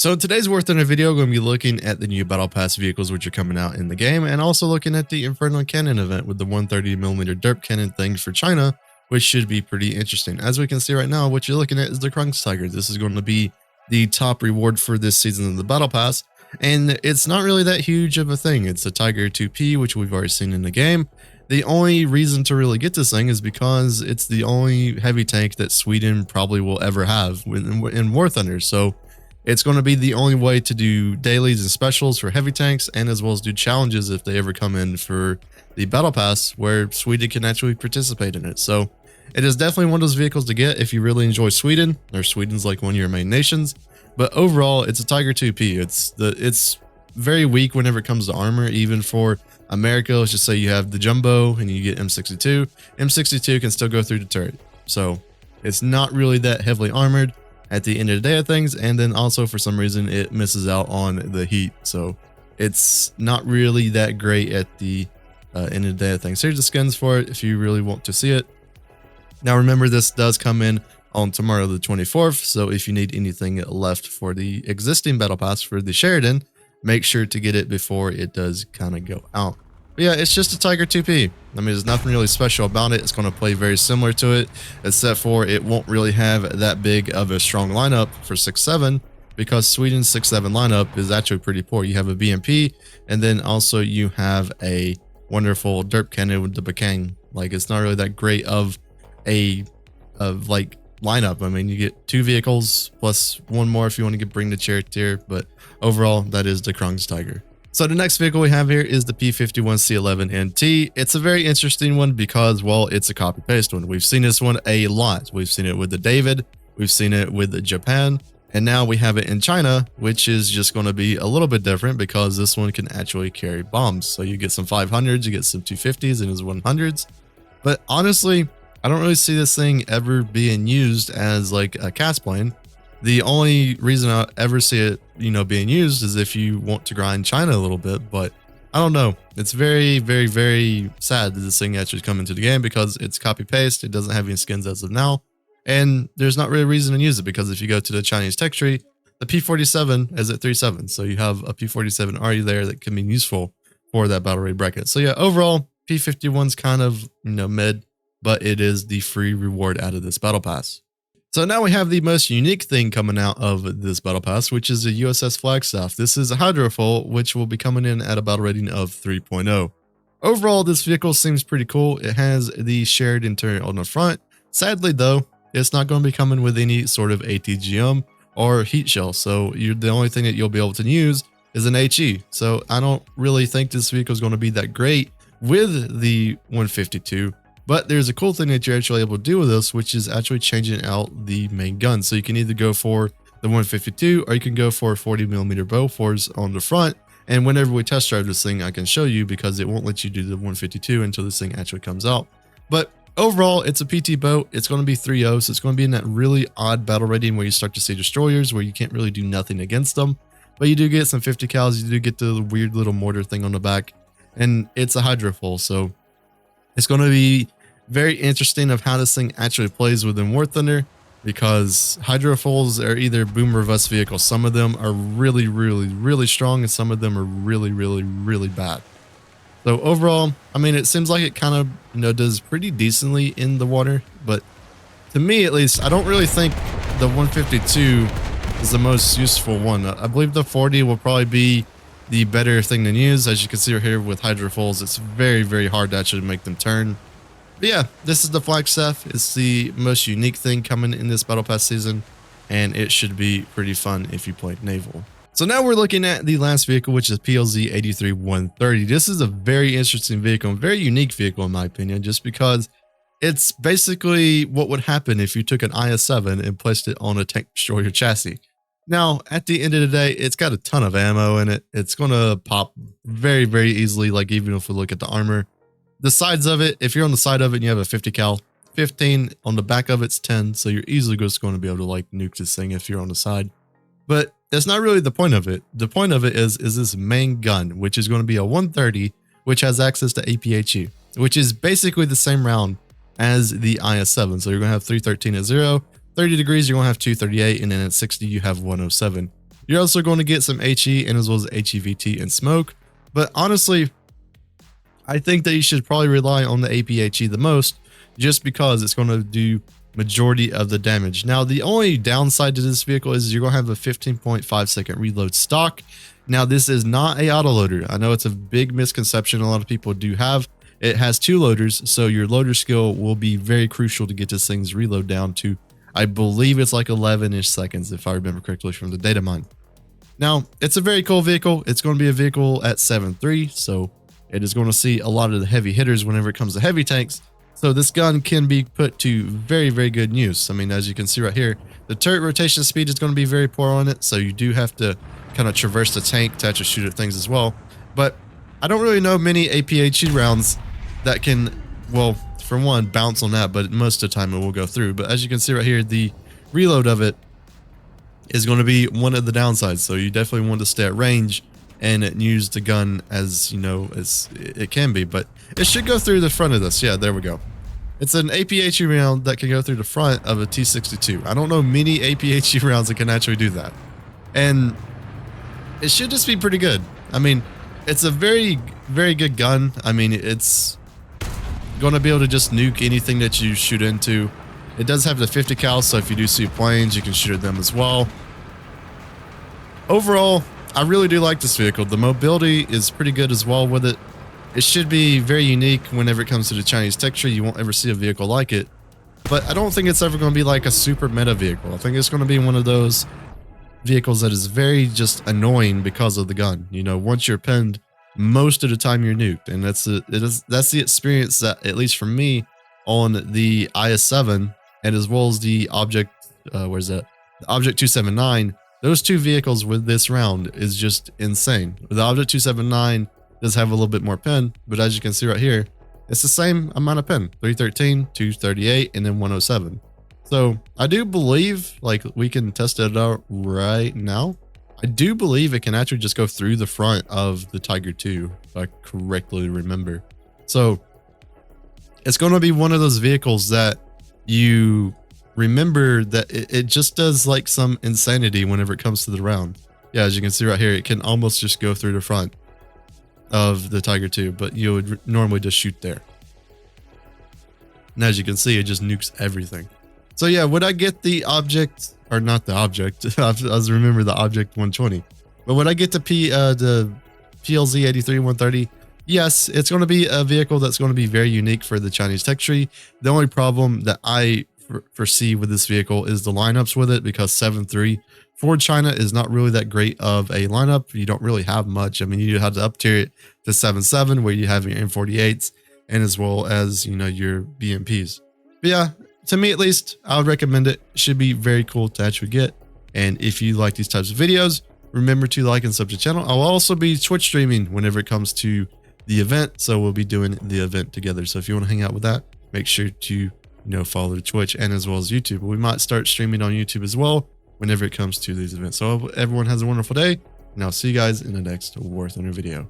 So in today's War Thunder video, I'm going to be looking at the new Battle Pass vehicles which are coming out in the game, and also looking at the Inferno Cannon Event with the 130mm derp cannon thing for China, which should be pretty interesting. As we can see right now, what you're looking at is the Kungstiger. This is going to be the top reward for this season of the Battle Pass, and it's not really that huge of a thing. It's a Tiger 2P, which we've already seen in the game. The only reason to really get this thing is because it's the only heavy tank that Sweden probably will ever have in War Thunder. So it's going to be the only way to do dailies and specials for heavy tanks, and as well as do challenges if they ever come in for the Battle Pass, where Sweden can actually participate in it. So it is definitely one of those vehicles to get if you really enjoy Sweden, or Sweden's like one of your main nations. But overall, it's a Tiger 2P. It's very weak whenever it comes to armor, even for America. Let's just say you have the Jumbo and you get M62. M62 can still go through the turret. So it's not really that heavily armored at the end of the day of things, and then also for some reason it misses out on the heat, so it's not really that great at the end of the day of things. Here's the skins for it if you really want to see it. Now remember, this does come in on tomorrow the 24th, so if you need anything left for the existing Battle Pass for the Sheridan, make sure to get it before it does kind of go out. But yeah, it's just a Tiger 2P. I mean, there's nothing really special about it. It's going to play very similar to it, except for it won't really have that big of a strong lineup for 6-7, because Sweden's 6-7 lineup is actually pretty poor. You have a BMP, and then also you have a wonderful derp cannon with the Bakang. Like, it's not really that great of like lineup. I mean, you get 2 vehicles plus 1 more if you want to bring the charioteer, but overall, that is the Kungstiger. So the next vehicle we have here is the P51C11NT. It's a very interesting one because, well, it's a copy-paste one. We've seen this one a lot. We've seen it with the David, we've seen it with Japan, and now we have it in China, which is just going to be a little bit different because this one can actually carry bombs. So you get some 500s, you get some 250s, and his 100s. But honestly, I don't really see this thing ever being used as like a cast plane. The only reason I ever see it, being used is if you want to grind China a little bit, but I don't know. It's very, very, very sad that this thing actually come into the game because it's copy paste. It doesn't have any skins as of now, and there's not really a reason to use it because if you go to the Chinese tech tree, the P47 is at 3.7, so you have a P47 already there that can be useful for that battle raid bracket. So yeah, overall, P51's kind of mid, but it is the free reward out of this battle pass. So now we have the most unique thing coming out of this battle pass, which is the USS Flagstaff. This is a hydrofoil, which will be coming in at a battle rating of 3.0. Overall, this vehicle seems pretty cool. It has the shared turret on the front. Sadly, though, it's not going to be coming with any sort of ATGM or heat shell. So the only thing that you'll be able to use is an HE. So I don't really think this vehicle is going to be that great with the 152. But there's a cool thing that you're actually able to do with this, which is actually changing out the main gun. So you can either go for the 152 or you can go for 40mm Bofors on the front. And whenever we test drive this thing, I can show you because it won't let you do the 152 until this thing actually comes out. But overall, it's a PT boat. It's going to be 3.0, so it's going to be in that really odd battle rating where you start to see destroyers where you can't really do nothing against them. But you do get some 50 cals. You do get the weird little mortar thing on the back. And it's a hydrofoil, so it's going to be very interesting of how this thing actually plays within War Thunder, because hydrofoils are either boom or bust vehicles. Some of them are really, really, really strong, and some of them are really, really, really bad. So overall, I mean, it seems like it kind of does pretty decently in the water, but to me at least, I don't really think the 152 is the most useful one. I believe the 40 will probably be the better thing to use. As you can see right here with hydrofoils, it's very, very hard to actually make them turn. But yeah, this is the Flagstaff. It's the most unique thing coming in this Battle Pass season, and it should be pretty fun if you played Naval. So now we're looking at the last vehicle, which is PLZ83-130. This is a very interesting vehicle, a very unique vehicle in my opinion, just because it's basically what would happen if you took an IS-7 and placed it on a tank destroyer chassis. Now, at the end of the day, it's got a ton of ammo in it. It's going to pop very, very easily, like even if we look at the armor. The sides of it, if you're on the side of it and you have a 50 cal, 15, on the back of it's 10, so you're easily just going to be able to like nuke this thing if you're on the side. But that's not really the point of it. The point of it is this main gun, which is going to be a 130, which has access to APHE, which is basically the same round as the IS-7. So you're going to have 313 at 0, 30 degrees, you're going to have 238, and then at 60, you have 107. You're also going to get some HE and as well as HEVT and smoke. But honestly, I think that you should probably rely on the APHE the most, just because it's going to do majority of the damage. Now, the only downside to this vehicle is you're going to have a 15.5 second reload stock. Now, this is not a autoloader. I know it's a big misconception a lot of people do have. It has 2 loaders, so your loader skill will be very crucial to get this thing's reload down to, I believe it's like 11-ish seconds, if I remember correctly from the data mine. Now, it's a very cool vehicle. It's going to be a vehicle at 7.3, so it is going to see a lot of the heavy hitters whenever it comes to heavy tanks. So this gun can be put to very, very good use. I mean, as you can see right here, the turret rotation speed is going to be very poor on it, so you do have to kind of traverse the tank to actually shoot at things as well. But I don't really know many APHE rounds that can, well, for one, bounce on that, but most of the time it will go through. But as you can see right here, the reload of it is going to be one of the downsides. So you definitely want to stay at range and use the gun as, you know, as it can be. But it should go through the front of this. Yeah, there we go. It's an APHE round that can go through the front of a T62. I don't know many APHE rounds that can actually do that. And it should just be pretty good. I mean, it's a very, very good gun. I mean, it's going to be able to just nuke anything that you shoot into. It does have the 50 cal, so if you do see planes, you can shoot at them as well. Overall, I really do like this vehicle. The mobility is pretty good as well with it. It should be very unique whenever it comes to the Chinese tech tree. You won't ever see a vehicle like it. But I don't think it's ever going to be like a super meta vehicle. I think it's going to be one of those vehicles that is very just annoying because of the gun. You know, once you're pinned, most of the time you're nuked. And that's the experience that, at least for me, on the IS-7 and as well as the Object, where's that? The Object 279. Those 2 vehicles with this round is just insane. The Object 279 does have a little bit more pin, but as you can see right here, it's the same amount of pin, 313, 238, and then 107. So I do believe, like, we can test it out right now. I do believe it can actually just go through the front of the Tiger II, if I correctly remember. So it's going to be one of those vehicles that you remember that it just does like some insanity whenever it comes to the round. Yeah, as you can see right here, it can almost just go through the front of the Tiger II, but you would normally just shoot there. And as you can see, it just nukes everything. So yeah, would I get the Object, or not the Object, I was remember the Object 120, but would I get the PLZ83-130? Yes, it's going to be a vehicle that's going to be very unique for the Chinese tech tree. The only problem that I foresee with this vehicle is the lineups with it, because 7.3 for China is not really that great of a lineup. You don't really have much. I mean, you have to up tier it to 7.7 where you have your M48s and as well as, you know, your BMPs. But yeah, to me at least, I would recommend it. It should be very cool to actually get. And if you like these types of videos, remember to like and sub to the channel. I'll also be Twitch streaming whenever it comes to the event, so we'll be doing the event together. So if you want to hang out with that, make sure to follow the Twitch and as well as YouTube. We might start streaming on YouTube as well whenever it comes to these events. So everyone has a wonderful day, and I'll see you guys in the next War Thunder video.